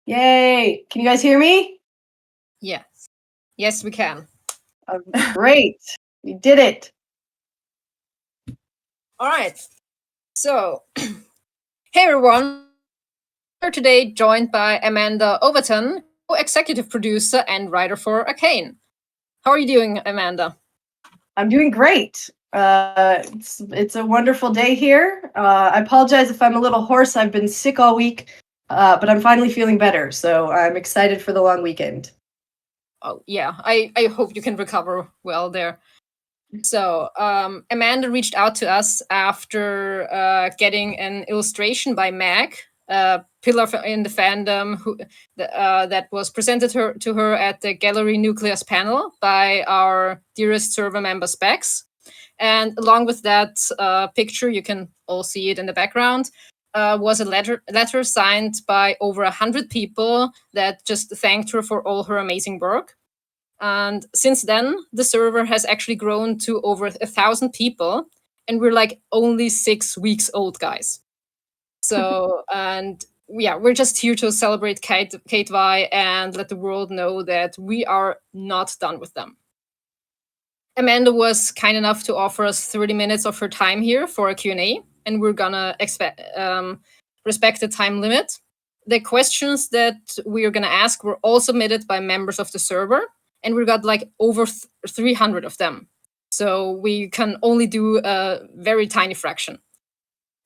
Yay! Can you guys hear me? Yes. Yes, we can. Great. We did it. All right. So, hey everyone. We're today joined by Amanda Overton, co-executive producer and writer for Arcane. How are you doing, Amanda? I'm doing great. It's a wonderful day here. I apologize if I'm a little hoarse. I've been sick all week, but I'm finally feeling better, so I'm excited for the long weekend. Oh, yeah. I hope you can recover well there. So, Amanda reached out to us after getting an illustration by Meg, a pillar in the fandom, that was presented to her at the Gallery Nucleus panel by our dearest server member Specs. And along with that picture, you can all see it in the background, was a letter signed by over 100 people that just thanked her for all her amazing work. And since then, the server has actually grown to over 1,000 people, and we're like only 6 weeks old, guys. So, and yeah, we're just here to celebrate Caitvi and let the world know that we are not done with them. Amanda was kind enough to offer us 30 minutes of her time here for a Q&A, and we're gonna respect the time limit. The questions that we're gonna ask were all submitted by members of the server, and we got like over 300 of them. So we can only do a very tiny fraction.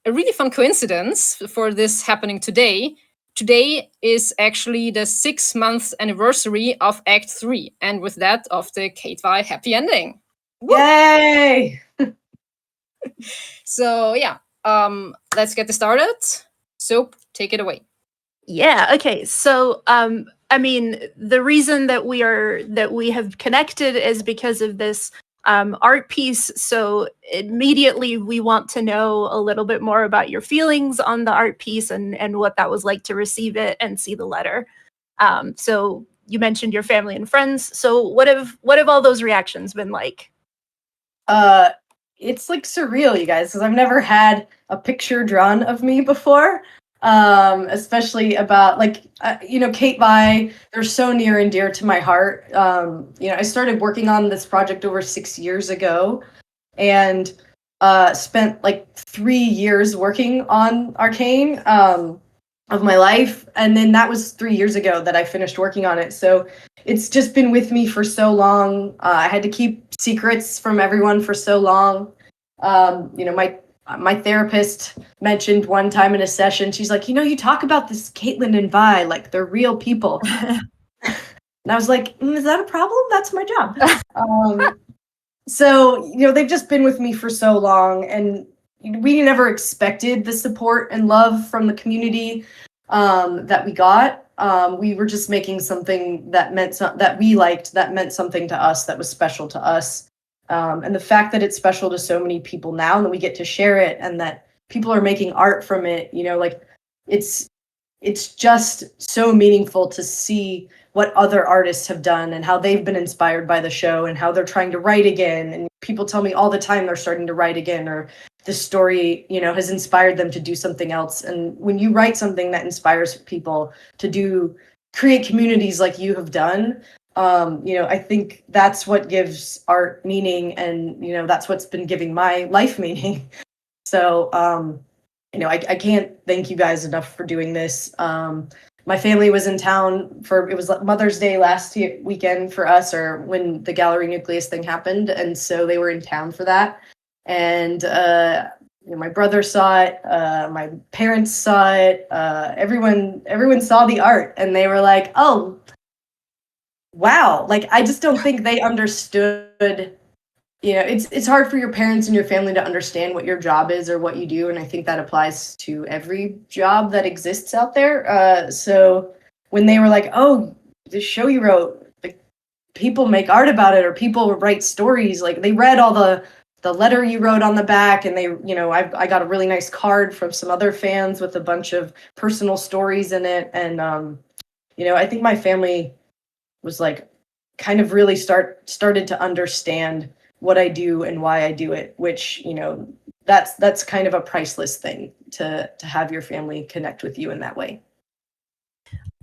A really fun coincidence for this happening today. Today is actually the 6-month anniversary of Act 3, and with that, of the Caitvi happy ending. Woo! Yay! So yeah, let's get this started. Soap, take it away. Yeah, okay. So I mean, the reason that we have connected is because of this art piece. So immediately we want to know a little bit more about your feelings on the art piece and what that was like to receive it and see the letter. So you mentioned your family and friends. So what have all those reactions been like? It's like surreal, you guys, because I've never had a picture drawn of me before. Especially about Caitvi, they're so near and dear to my heart. I started working on this project over 6 years ago, and spent like 3 years working on Arcane of my life, and then that was 3 years ago that I finished working on it. So it's just been with me for so long. I had to keep secrets from everyone for so long. My therapist mentioned one time in a session, she's like, you talk about this Caitlin and Vi like they're real people. And I was like, is that a problem? That's my job. So, they've just been with me for so long, and we never expected the support and love from the community that we got. We were just making something that that we liked, that meant something to us, that was special to us. And the fact that it's special to so many people now, and that we get to share it, and that people are making art from it, it's just so meaningful to see what other artists have done and how they've been inspired by the show and how they're trying to write again. And people tell me all the time they're starting to write again, or the story, has inspired them to do something else. And when you write something that inspires people to create communities like you have done, I think that's what gives art meaning, and that's what's been giving my life meaning. So I can't thank you guys enough for doing this. My family was in town it was Mother's Day last weekend for us, or when the Gallery Nucleus thing happened, and so they were in town for that. And my brother saw it, my parents saw it, everyone saw the art, and they were like, oh, wow. Like, I just don't think they understood. It's hard for your parents and your family to understand what your job is or what you do, and I think that applies to every job that exists out there. So when they were like, oh, the show you wrote, like, people make art about it, or people write stories, like, they read all the letter you wrote on the back, and they, I got a really nice card from some other fans with a bunch of personal stories in it. And I think my family was like kind of really started to understand what I do and why I do it, which, that's kind of a priceless thing, to have your family connect with you in that way.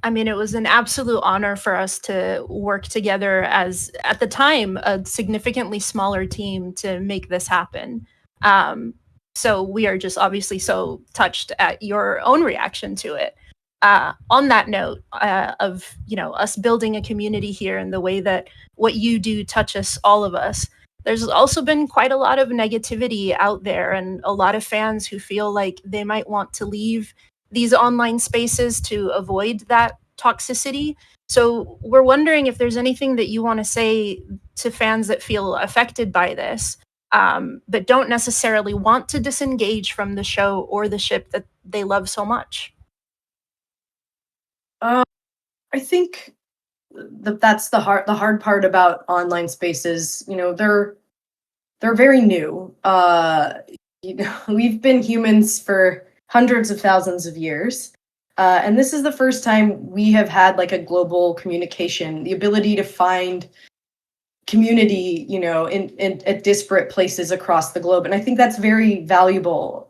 I mean, it was an absolute honor for us to work together as, at the time, a significantly smaller team to make this happen. So we are just obviously so touched at your own reaction to it. On that note, of us building a community here and the way that what you do touches all of us, there's also been quite a lot of negativity out there and a lot of fans who feel like they might want to leave these online spaces to avoid that toxicity. So we're wondering if there's anything that you want to say to fans that feel affected by this, but don't necessarily want to disengage from the show or the ship that they love so much. I think that's the hard part about online spaces. They're very new. We've been humans for hundreds of thousands of years. And this is the first time we have had like a global communication, the ability to find community, in at disparate places across the globe. And I think that's very valuable,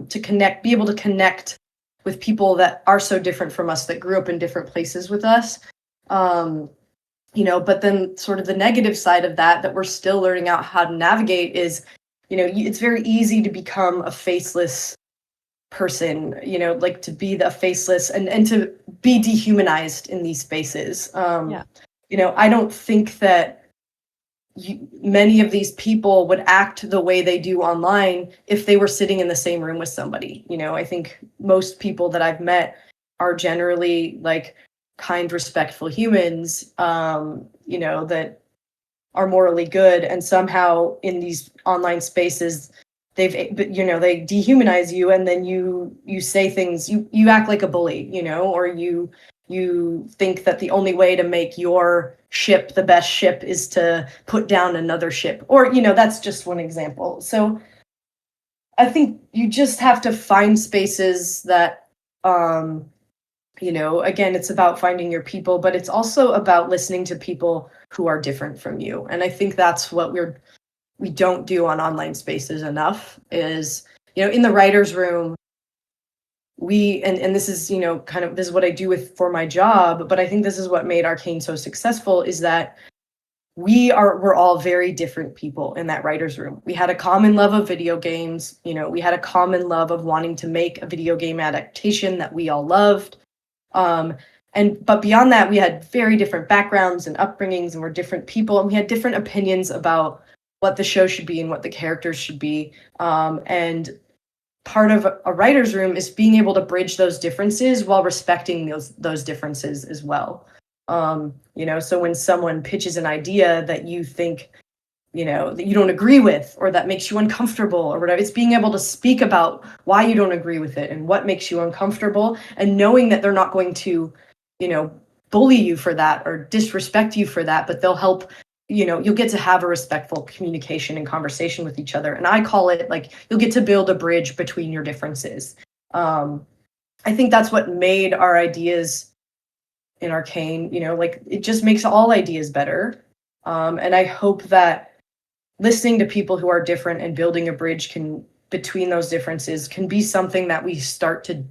to be able to connect with people that are so different from us, that grew up in different places with us. But then sort of the negative side of that we're still learning out how to navigate is, it's very easy to become a faceless person, like to be the faceless and to be dehumanized in these spaces. Yeah. I don't think that many of these people would act the way they do online if they were sitting in the same room with somebody. I think most people that I've met are generally like kind, respectful humans, that are morally good, and somehow in these online spaces they dehumanize you, and then you say things, you act like a bully, or you think that the only way to make your ship the best ship is to put down another ship, or that's just one example. So I think you just have to find spaces that again, it's about finding your people, but it's also about listening to people who are different from you. And I think that's what we don't do on online spaces enough is, in the writer's room, and this is, this is what I do for my job, but I think this is what made Arcane so successful, is that we're all very different people in that writer's room. We had a common love of video games, we had a common love of wanting to make a video game adaptation that we all loved. But beyond that, we had very different backgrounds and upbringings, and we're different people, and we had different opinions about what the show should be and what the characters should be. And part of a writer's room is being able to bridge those differences while respecting those differences as well. So when someone pitches an idea that you think, that you don't agree with, or that makes you uncomfortable or whatever, it's being able to speak about why you don't agree with it and what makes you uncomfortable, and knowing that they're not going to, bully you for that or disrespect you for that, but they'll help, you'll get to have a respectful communication and conversation with each other. And I call it like, you'll get to build a bridge between your differences. I think that's what made our ideas in Arcane, like it just makes all ideas better. And I hope that listening to people who are different and building a bridge between those differences can be something that we start to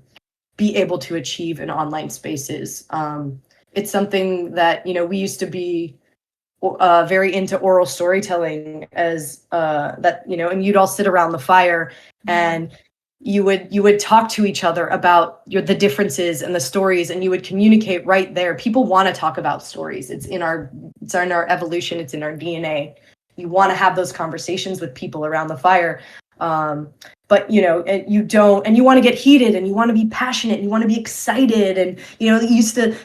be able to achieve in online spaces. It's something that, we used to be very into oral storytelling as and you'd all sit around the fire and you would talk to each other about the differences and the stories, and you would communicate right there. People want to talk about stories. It's in our evolution. It's in our DNA. You want to have those conversations with people around the fire. But you don't, and you want to get heated, and you want to be passionate, and you want to be excited, and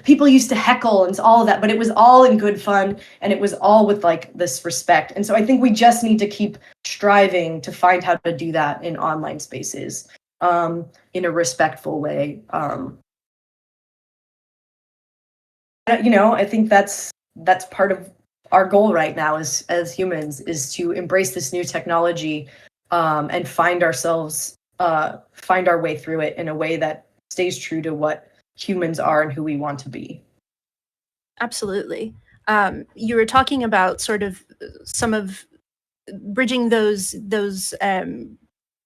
people used to heckle and all of that, but it was all in good fun, and it was all with like this respect. And so I think we just need to keep striving to find how to do that in online spaces, in a respectful way. I think that's part of our goal right now as humans, is to embrace this new technology, and find our way through it in a way that stays true to what humans are and who we want to be. Absolutely. You were talking about sort of some of bridging those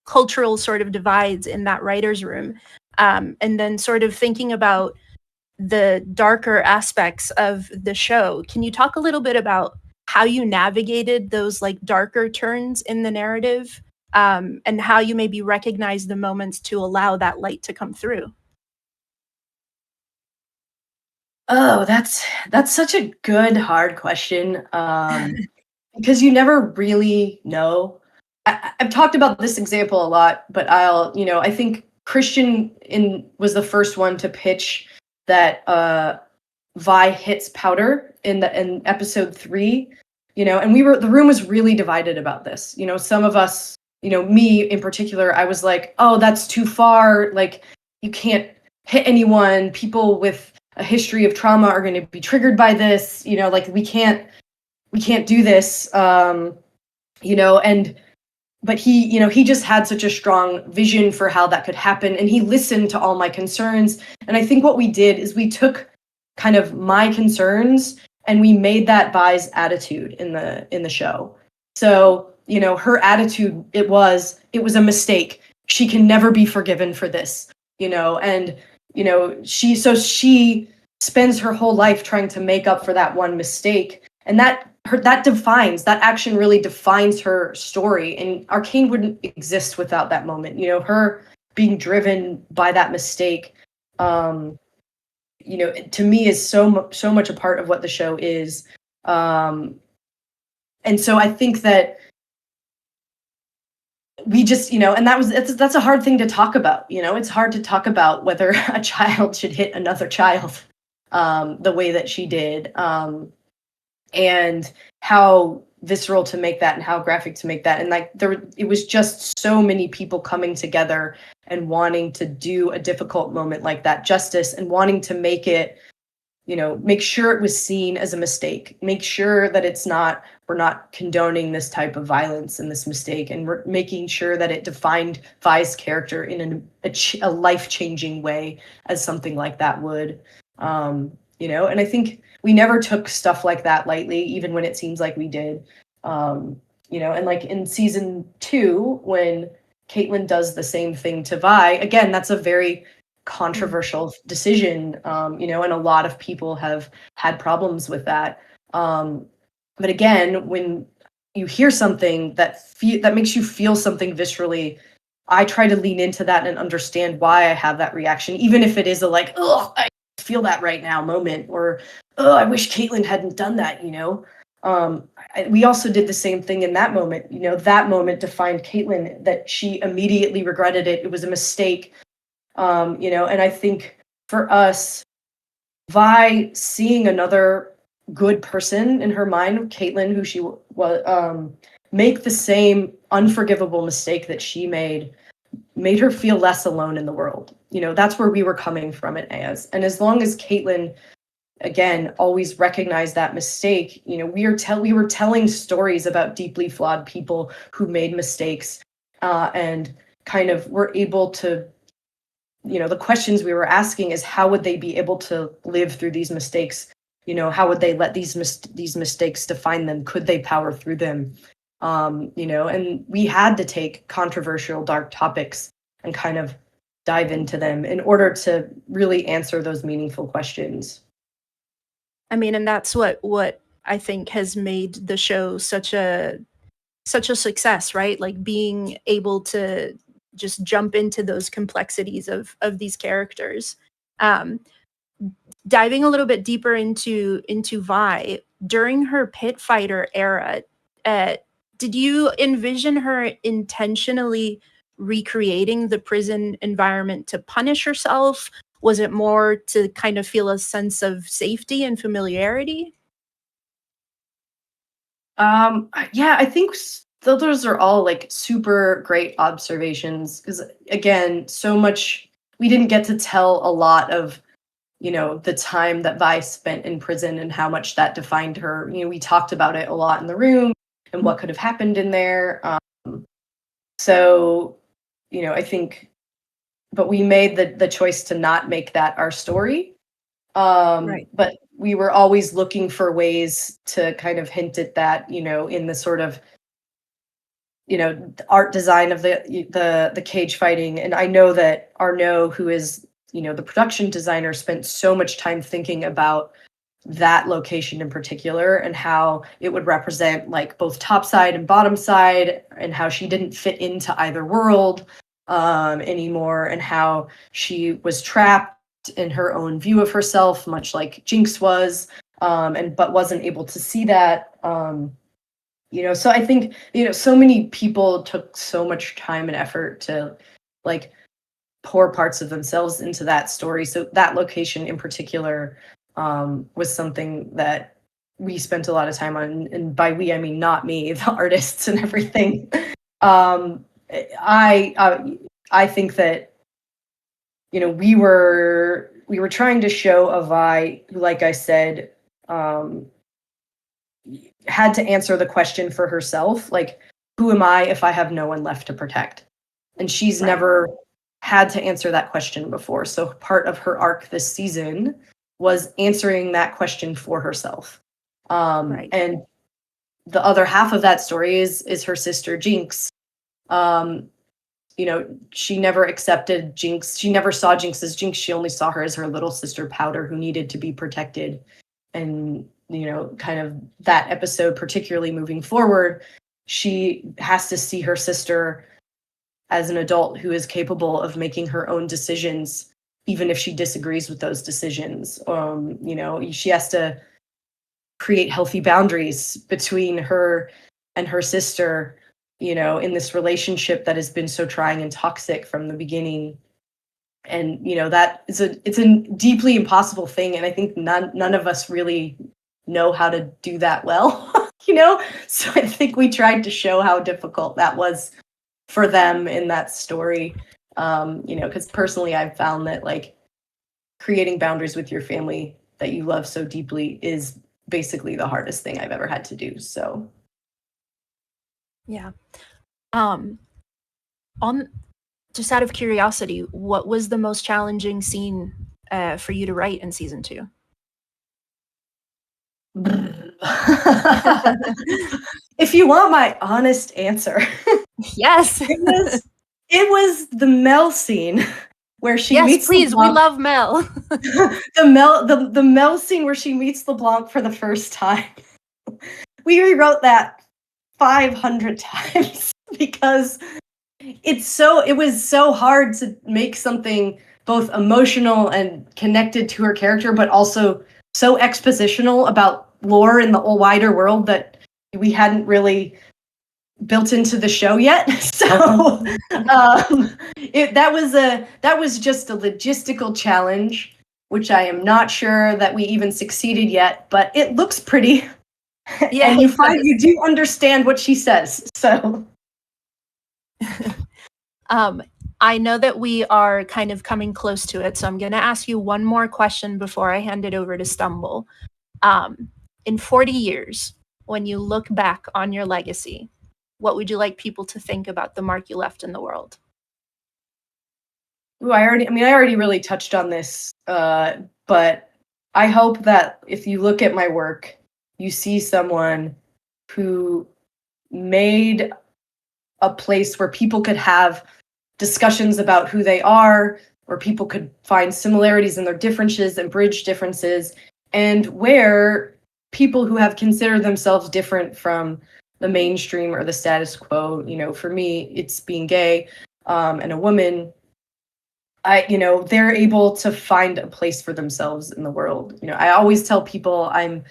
cultural sort of divides in that writer's room, and then sort of thinking about the darker aspects of the show. Can you talk a little bit about how you navigated those like darker turns in the narrative, and how you maybe recognize the moments to allow that light to come through? Oh, that's such a good hard question. Because you never really know. I've talked about this example a lot, but I think Christian was the first one to pitch that Vi hits Powder in episode 3, and the room was really divided about this. Some of us, me in particular, I was like, oh, that's too far. Like, you can't hit anyone. People with a history of trauma are going to be triggered by this. Like we can't do this. And but he just had such a strong vision for how that could happen, and he listened to all my concerns. And I think what we did is we took kind of my concerns and we made that Vi's attitude in the show. So her attitude, it was a mistake. She can never be forgiven for this. And she spends her whole life trying to make up for that one mistake, and that action really defines her story. And Arcane wouldn't exist without that moment. Her being driven by that mistake, to me is so much a part of what the show is. And so I think that we just, and that's a hard thing to talk about. It's hard to talk about whether a child should hit another child the way that she did. And how visceral to make that and how graphic to make that. And it was just so many people coming together and wanting to do a difficult moment like that justice, and wanting to make it, make sure it was seen as a mistake, make sure that we're not condoning this type of violence and this mistake, and we're making sure that it defined Vi's character in a life-changing way, as something like that would. And I think we never took stuff like that lightly, even when it seems like we did. And like in season 2, when Caitlin does the same thing to Vi, again, that's a very controversial decision, and a lot of people have had problems with that. But again, when you hear something that makes you feel something viscerally, I try to lean into that and understand why I have that reaction, even if it is a like, oh, I feel that right now moment, or oh, I wish Caitlin hadn't done that. We also did the same thing in that moment. That moment defined Caitlin, that she immediately regretted it. It was a mistake. And I think for us, Vi seeing another good person in her mind, Caitlin, who she was, make the same unforgivable mistake that she made her feel less alone in the world. That's where we were coming from it as. And as long as Caitlin, again, always recognized that mistake, we were telling stories about deeply flawed people who made mistakes, and kind of were able to, the questions we were asking is, how would they be able to live through these mistakes? How would they let these mistakes define them? Could they power through them? And we had to take controversial, dark topics and kind of dive into them in order to really answer those meaningful questions. I mean, and that's what I think has made the show such a success, right? Like being able to just jump into those complexities of these characters. Diving a little bit deeper into Vi, during her pit fighter era, did you envision her intentionally recreating the prison environment to punish herself? Was it more to kind of feel a sense of safety and familiarity? Yeah, I think those are all like super great observations, because again, so much we didn't get to tell a lot of the time that Vi spent in prison and how much that defined her. We talked about it a lot in the room and what could have happened in there. So I think, but we made the choice to not make that our story. Right. But we were always looking for ways to kind of hint at that, in the sort of, art design of the cage fighting. And I know that Arnaud, who is the production designer spent so much time thinking about that location in particular and how it would represent like both top side and bottom side, and how she didn't fit into either world anymore, and how she was trapped in her own view of herself, much like Jinx was, but wasn't able to see that. So I think, so many people took so much time and effort to like pour parts of themselves into that story. So that location in particular was something that we spent a lot of time on, and by we I mean not me, the artists and everything. I think that we were trying to show a Vi who, like I said, had to answer the question for herself, like, who am I if I have no one left to protect? And she's never had to answer that question before. So part of her arc this season was answering that question for herself. And the other half of that story is her sister Jinx. She never accepted Jinx. She never saw Jinx as Jinx. She only saw her as her little sister Powder, who needed to be protected. And kind of that episode, particularly moving forward, she has to see her sister as an adult who is capable of making her own decisions, even if she disagrees with those decisions. She has to create healthy boundaries between her and her sister, in this relationship that has been so trying and toxic from the beginning. And that is it's a deeply impossible thing, and I think none of us really know how to do that well. So I think we tried to show how difficult that was for them in that story. Because personally I've found that like creating boundaries with your family that you love so deeply is basically the hardest thing I've ever had to do. So yeah. On just out of curiosity, what was the most challenging scene for you to write in season 2? If you want my honest answer, yes, it was the Mel scene where she meets. Please, we love Mel. the Mel scene where she meets LeBlanc for the first time. We rewrote that 500 times because it was so hard to make something both emotional and connected to her character, but also so expositional about lore in the wider world that we hadn't really built into the show yet. So that was just a logistical challenge, which I am not sure that we even succeeded yet, but it looks pretty. Yeah, and you do understand what she says. So I know that we are kind of coming close to it, so I'm going to ask you one more question before I hand it over to Stumble. In 40 years, when you look back on your legacy, what would you like people to think about the mark you left in the world? Ooh, I already really touched on this, but I hope that if you look at my work, you see someone who made a place where people could have discussions about who they are, where people could find similarities in their differences and bridge differences, and where people who have considered themselves different from the mainstream or the status quo, for me, it's being gay and a woman, they're able to find a place for themselves in the world. I always tell people I'm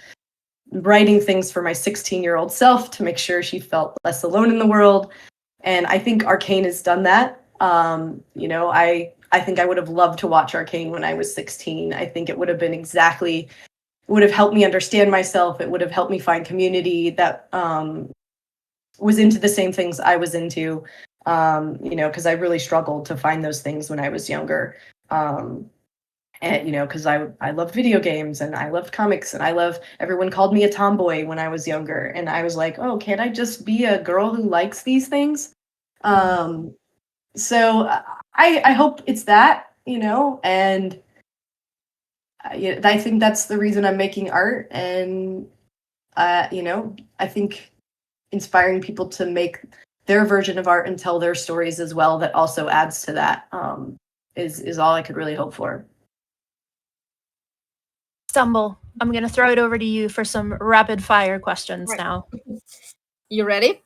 writing things for my 16-year-old self to make sure she felt less alone in the world. And I think Arcane has done that. I think I would have loved to watch Arcane when I was 16. I think it would have been it would have helped me understand myself. It would have helped me find community that was into the same things I was into, because I really struggled to find those things when I was younger. And, because I loved video games and I loved comics and everyone called me a tomboy when I was younger. And I was like, oh, can't I just be a girl who likes these things? So I hope it's that, and I think that's the reason I'm making art. And, I think inspiring people to make their version of art and tell their stories as well, that also adds to that, is all I could really hope for. Stumble, I'm going to throw it over to you for some rapid fire questions Right. now. You ready?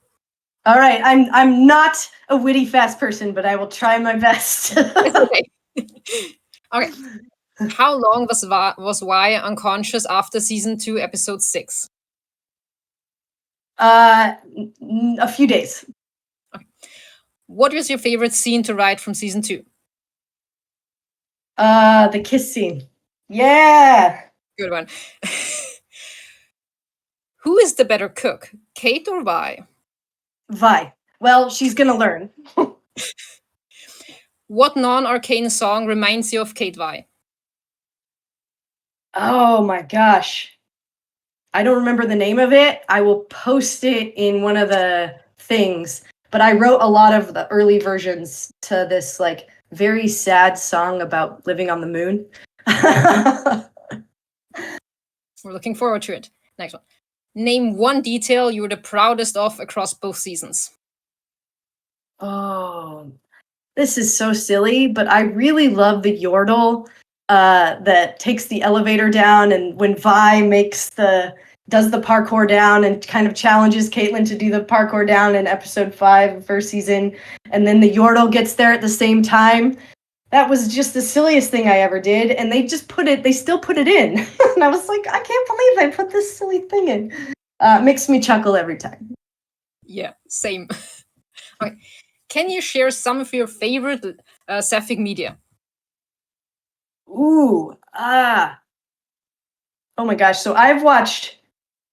All right, I'm not a witty fast person, but I will try my best. It's okay. Okay. How long was Y unconscious after season 2, episode 6? A few days. What is your favorite scene to write from season 2? The kiss scene. Yeah. Good one. Who is the better cook, Kate or Vi? Vi. Well, she's gonna learn. What non-arcane song reminds you of Caitvi? Oh my gosh. I don't remember the name of it. I will post it in one of the things. But I wrote a lot of the early versions to this like very sad song about living on the moon. We're looking forward to it. Next one. Name one detail you were the proudest of across both seasons. Oh, this is so silly, but I really love the yordle that takes the elevator down, and when Vi does the parkour down and kind of challenges Caitlin to do the parkour down in episode 5 of first season, and then the yordle gets there at the same time. That was just the silliest thing I ever did, and they still put it in. And I was like, I can't believe they put this silly thing in. Makes me chuckle every time. Yeah, same. Okay. Can you share some of your favorite sapphic media? Ooh, oh my gosh. So I've watched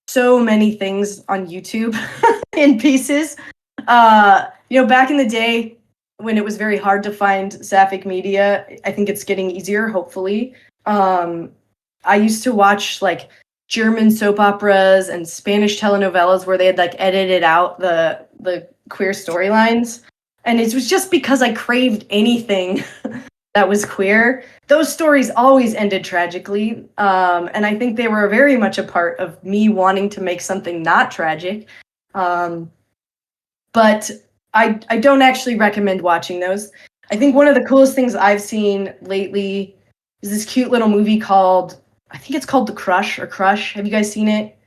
so many things on YouTube in pieces. Back in the day when it was very hard to find sapphic media, I think it's getting easier, hopefully. I used to watch like German soap operas and Spanish telenovelas where they had like edited out the queer storylines. And it was just because I craved anything that was queer. Those stories always ended tragically. And I think they were very much a part of me wanting to make something not tragic. But I don't actually recommend watching those. I think one of the coolest things I've seen lately is this cute little movie called, I think it's called The Crush or Crush. Have you guys seen it?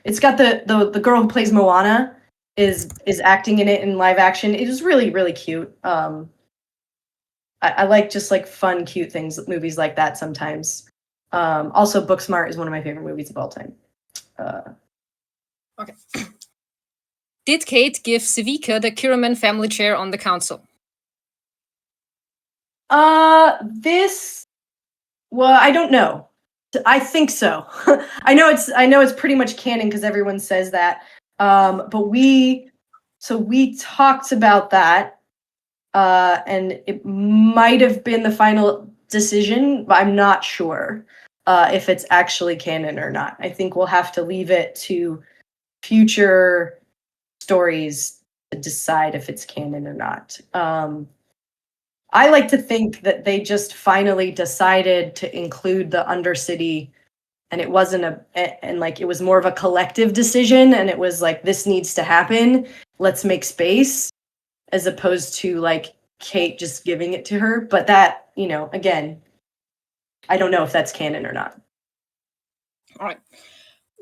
It's got the girl who plays Moana is acting in it in live action. It was really, really cute. I like just like fun, cute things, movies like that sometimes. Also, Booksmart is one of my favorite movies of all time. Okay. Did Kate give Civica the Kiraman family chair on the council? Well, I don't know. I think so. I know it's pretty much canon because everyone says that. But we talked about that, and it might have been the final decision, but I'm not sure if it's actually canon or not. I think we'll have to leave it to future stories to decide if it's canon or not. I like to think that they just finally decided to include the Undercity, and it wasn't it was more of a collective decision, and it was like, this needs to happen. Let's make space, as opposed to like Kate just giving it to her. But that, again, I don't know if that's canon or not. All right.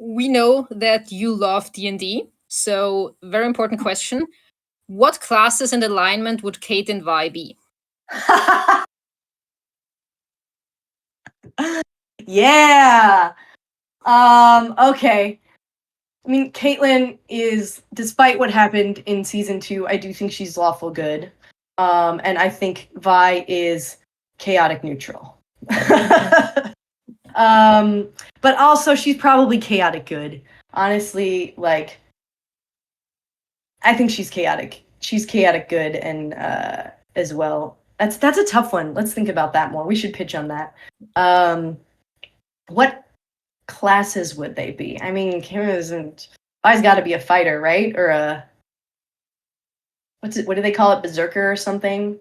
We know that you love D&D, so very important question. What classes and alignment would Kate and Vi be? Yeah. Okay. I mean, Caitlin is, despite what happened in season 2, I do think she's lawful good. And I think Vi is chaotic neutral. But also she's probably chaotic good. Honestly, like, I think she's chaotic. She's chaotic good, and as well. That's a tough one. Let's think about that more. We should pitch on that. What classes would they be? I mean, Kim isn't. Vi's got to be a fighter, right? Or a what do they call it? Berserker or something?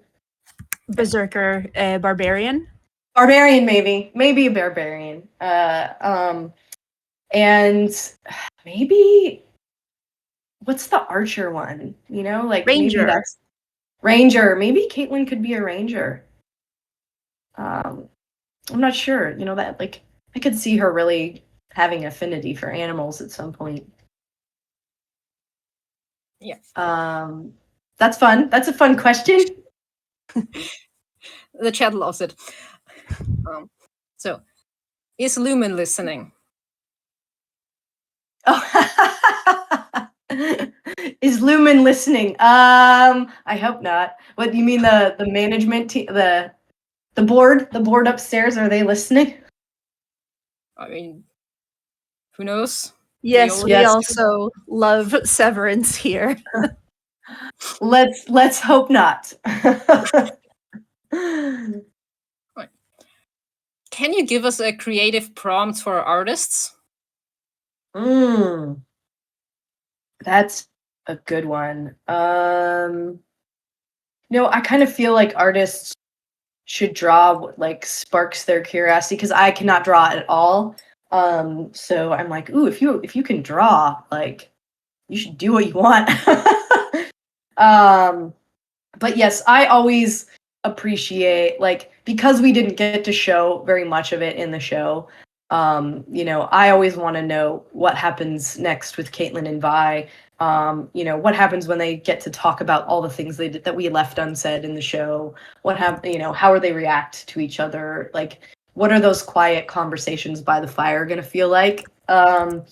Berserker, barbarian. Barbarian, maybe a barbarian. And maybe what's the archer one? Like Ranger. maybe that's Ranger. Maybe Caitlin could be a ranger. I'm not sure. That like I could see her really having affinity for animals at some point. Yeah. That's fun. That's a fun question. The chat loves it. So, is Lumen listening? Oh. Is Lumen listening? I hope not. What do you mean the management team, the board upstairs, are they listening? I mean, who knows? Yes, we Yes. also love Severance here. Let's hope not. Can you give us a creative prompt for artists? That's a good one. I kind of feel like artists should draw what like sparks their curiosity, because I cannot draw at all. So I'm like, ooh, if you can draw, like, you should do what you want. But yes, I always appreciate, like, because we didn't get to show very much of it in the show. I always want to know what happens next with Caitlin and Vi. What happens when they get to talk about all the things they did that we left unsaid in the show. How are they react to each other? Like, what are those quiet conversations by the fire going to feel like? And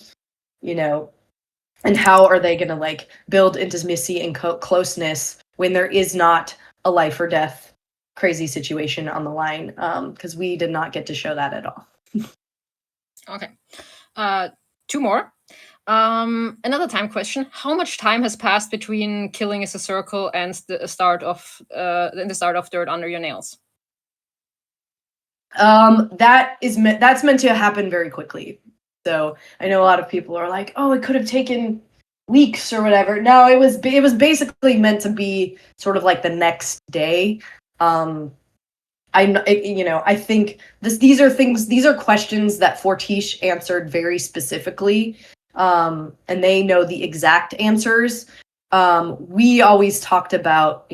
how are they going to like build intimacy and closeness when there is not a life or death crazy situation on the line? Because we did not get to show that at all. Okay. Two more. Another time question. How much time has passed between Killing is a Circle and the start of Dirt Under Your Nails? That's meant to happen very quickly. So I know a lot of people are like, oh, it could have taken weeks or whatever. No, it was basically meant to be sort of like the next day. I think these are questions that Fortiche answered very specifically, and they know the exact answers. We always talked about,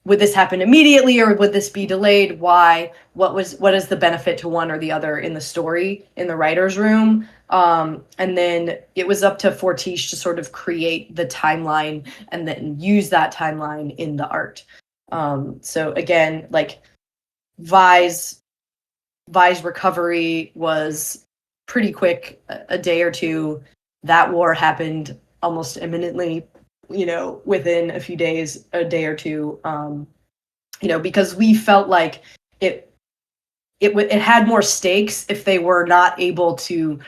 would this happen immediately or would this be delayed? Why? What is the benefit to one or the other in the story in the writer's room? And then it was up to Fortiche to sort of create the timeline and then use that timeline in the art. So again, like Vi's recovery was pretty quick, a day or two. That war happened almost imminently, within a few days, a day or two, because we felt like it had more stakes if they were not able to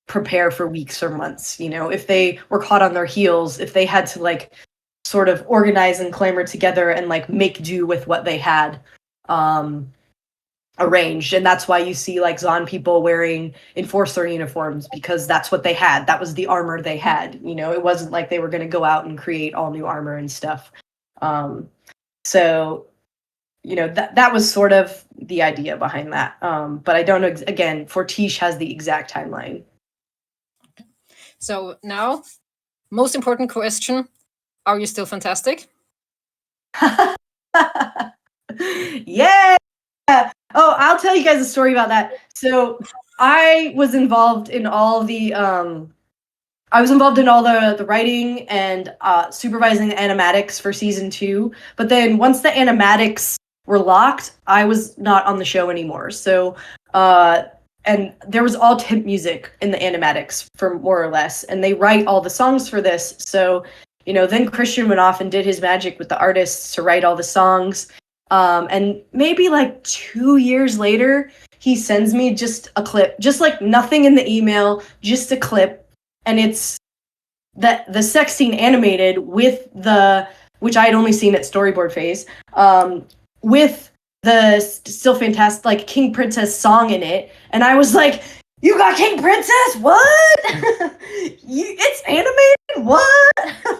prepare for weeks or months. If they were caught on their heels, if they had to like sort of organize and clamor together and like make do with what they had arranged. And that's why you see like Zon people wearing enforcer uniforms, because that's what they had. That was the armor they had. It wasn't like they were going to go out and create all new armor and stuff. So that was sort of the idea behind that. But I don't know, again, Fortiche has the exact timeline. So now, most important question: are you still fantastic? Yeah. Oh, I'll tell you guys a story about that. So I was involved in all the writing and supervising the animatics for season 2. But then once the animatics were locked, I was not on the show anymore. So and there was all temp music in the animatics for more or less, and they write all the songs for this. So then Christian went off and did his magic with the artists to write all the songs. And maybe like 2 years later, he sends me just a clip, just like nothing in the email, just a clip. And it's the sex scene animated with which I had only seen at storyboard phase, with the still fantastic, like King Princess song in it. And I was like, you got King Princess? What? It's animated? What?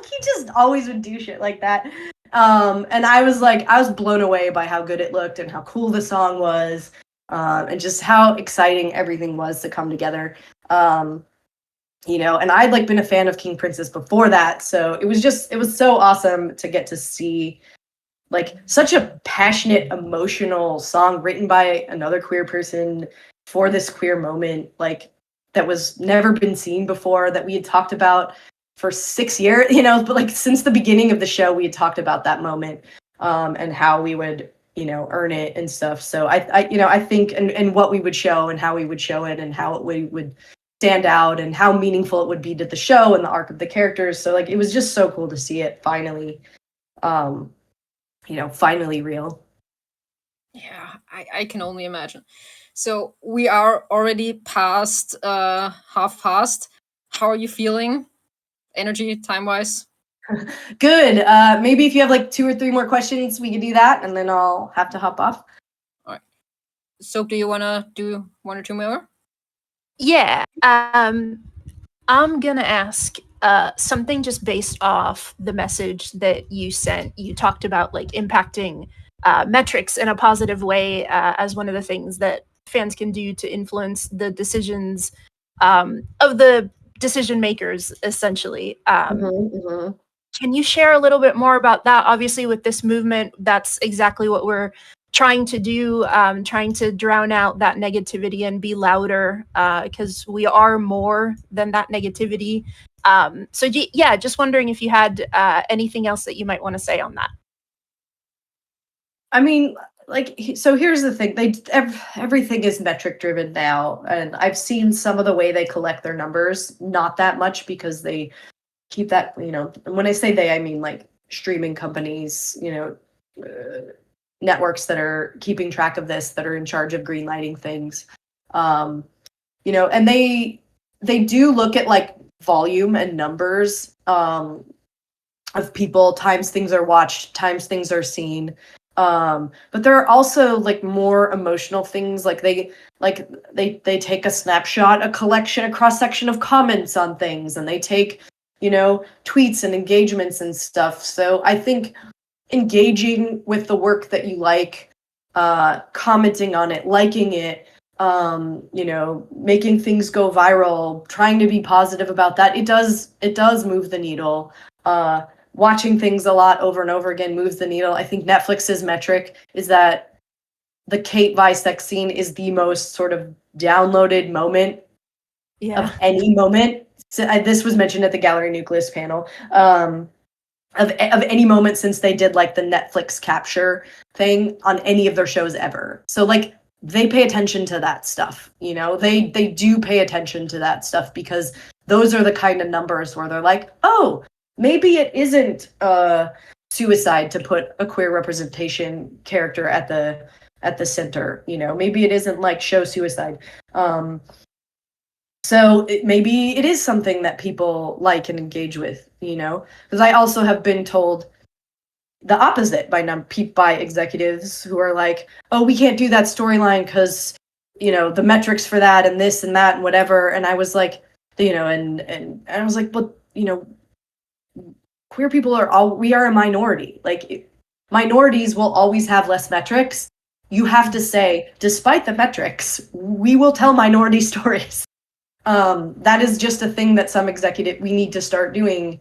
He just always would do shit like that. And I was blown away by how good it looked and how cool the song was, and just how exciting everything was to come together. And I'd like been a fan of King Princess before that, so it was so awesome to get to see like such a passionate, emotional song written by another queer person for this queer moment, like that was never been seen before, that we had talked about for 6 years, but like since the beginning of the show, we had talked about that moment, and how we would, earn it and stuff. So I think, and what we would show and how we would show it and how we would stand out and how meaningful it would be to the show and the arc of the characters. So like, it was just so cool to see it finally, finally real. Yeah, I can only imagine. So we are already past half past. How are you feeling? Energy, time wise? Good. Maybe if you have like 2 or 3 more questions, we can do that, and then I'll have to hop off. All right. So do you wanna do 1 or 2 more? Yeah. I'm gonna ask something just based off the message that you sent. You talked about like impacting metrics in a positive way as one of the things that fans can do to influence the decisions of the decision makers, essentially. Can you share a little bit more about that? Obviously, with this movement, that's exactly what we're trying to do, trying to drown out that negativity and be louder, because we are more than that negativity. So, yeah, just wondering if you had anything else that you might want to say on that. I mean, like, so here's the thing: everything is metric driven now, and I've seen some of the way they collect their numbers. Not that much, because keep that, when I say they, I mean like streaming companies, networks that are keeping track of this, that are in charge of greenlighting things. And they do look at like volume and numbers, of people, times things are watched, times things are seen. But there are also like more emotional things, like they take a snapshot, a collection, a cross section of comments on things, and they take, tweets and engagements and stuff. So I think engaging with the work that you like, commenting on it, liking it, making things go viral, trying to be positive about that, it does move the needle. Watching things a lot over and over again moves the needle. I think Netflix's metric is that the Caitvi sex scene is the most sort of downloaded moment of any moment. So, this was mentioned at the Gallery Nucleus panel. Of any moment since they did like the Netflix capture thing on any of their shows ever. So like, they pay attention to that stuff, they do pay attention to that stuff, because those are the kind of numbers where they're like, oh, maybe it isn't suicide to put a queer representation character at the center, maybe it isn't like show suicide. So maybe it is something that people like and engage with, because I also have been told the opposite by executives who are like, oh, we can't do that storyline because, the metrics for that and this and that and whatever. And I was like, and I was like, well, queer people we are a minority. Like, minorities will always have less metrics. You have to say, despite the metrics, we will tell minority stories. That is just a thing that we need to start doing,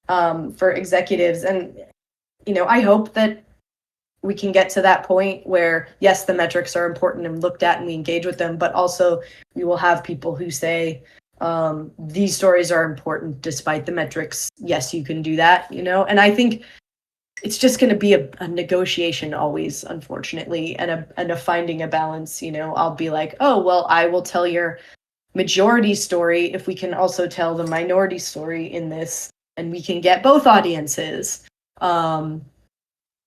for executives. And, I hope that we can get to that point where, yes, the metrics are important and looked at and we engage with them, but also we will have people who say, these stories are important despite the metrics. Yes, you can do that, and I think it's just going to be a negotiation always, unfortunately, and a finding a balance. I'll be like, oh, well, I will tell your majority story if we can also tell the minority story in this, and we can get both audiences.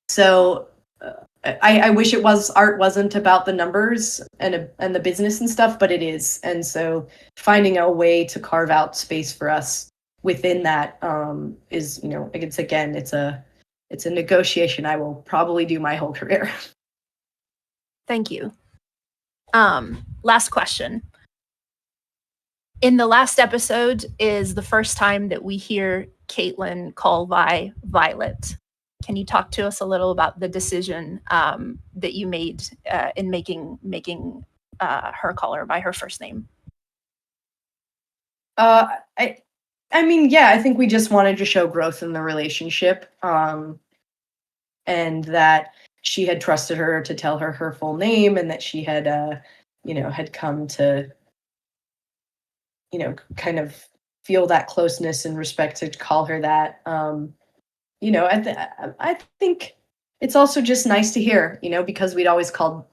So I wish art wasn't about the numbers and the business and stuff, but it is. And so finding a way to carve out space for us within that, is, it's a negotiation I will probably do my whole career. Thank you. Last question. In the last episode is the first time that we hear Caitlin call Vi Violet. Can you talk to us a little about the decision that you made in making her call her by her first name? I mean, yeah, I think we just wanted to show growth in the relationship. and that she had trusted her to tell her her full name, and that she had, had come to, kind of feel that closeness and respect to call her that. I think it's also just nice to hear, because we'd always called,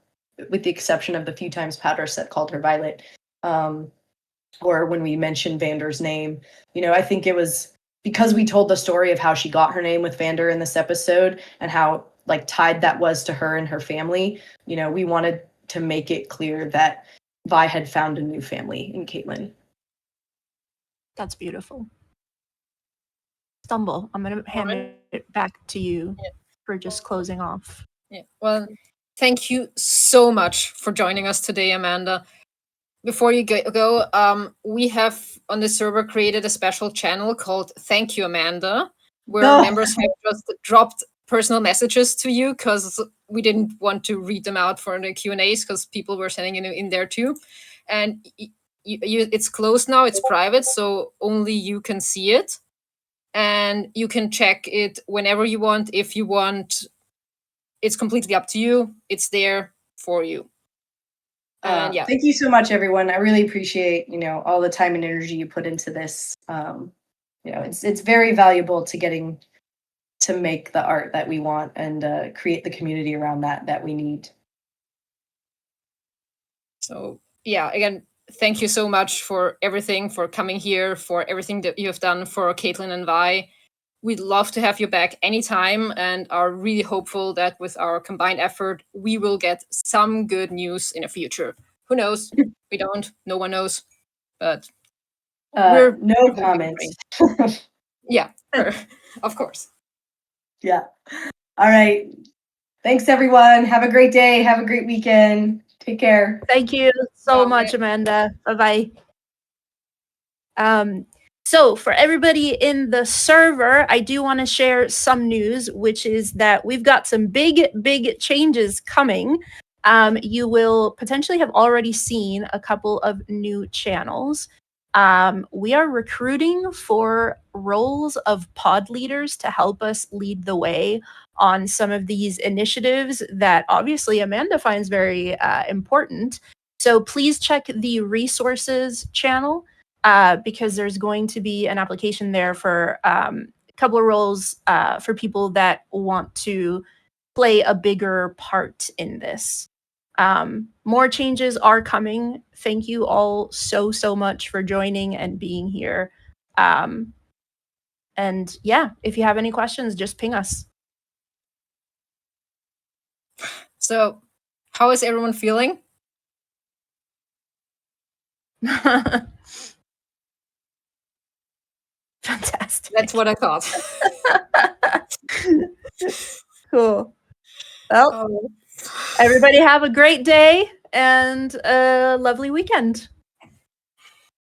with the exception of the few times Powder Set called her Violet, or when we mentioned Vander's name, I think it was because we told the story of how she got her name with Vander in this episode and how like tied that was to her and her family. We wanted to make it clear that Vi had found a new family in Caitlin. That's beautiful. Stumble, I'm going to hand it back to you for just closing off. Yeah. Well, thank you so much for joining us today, Amanda. Before you go, we have on the server created a special channel called Thank You, Amanda, where members have just dropped personal messages to you because we didn't want to read them out for the Q&As because people were sending it in there too. And it's closed now, it's private, so only you can see it. And you can check it whenever you want, if you want. It's completely up to you. It's there for you. And Thank you so much, everyone. I really appreciate, all the time and energy you put into this. It's very valuable to getting to make the art that we want and create the community around that we need. So yeah, again, thank you so much for everything, for coming here, for everything that you have done for Caitlin and Vi. We'd love to have you back anytime and are really hopeful that with our combined effort, we will get some good news in the future. Who knows? We don't. No one knows. But we're no comments. Yeah, of course. Yeah. All right. Thanks, everyone. Have a great day. Have a great weekend. Take care. Thank you so much, Amanda. Bye-bye. So for everybody in the server, I do want to share some news, which is that we've got some big changes coming. You will potentially have already seen a couple of new channels. We are recruiting for roles of pod leaders to help us lead the way on some of these initiatives that obviously Amanda finds very important. So please check the resources channel. Because there's going to be an application there for a couple of roles for people that want to play a bigger part in this. More changes are coming. Thank you all so much for joining and being here. And yeah, if you have any questions, just ping us. So, how is everyone feeling? Fantastic. That's what I thought. Cool. Well, everybody have a great day and a lovely weekend.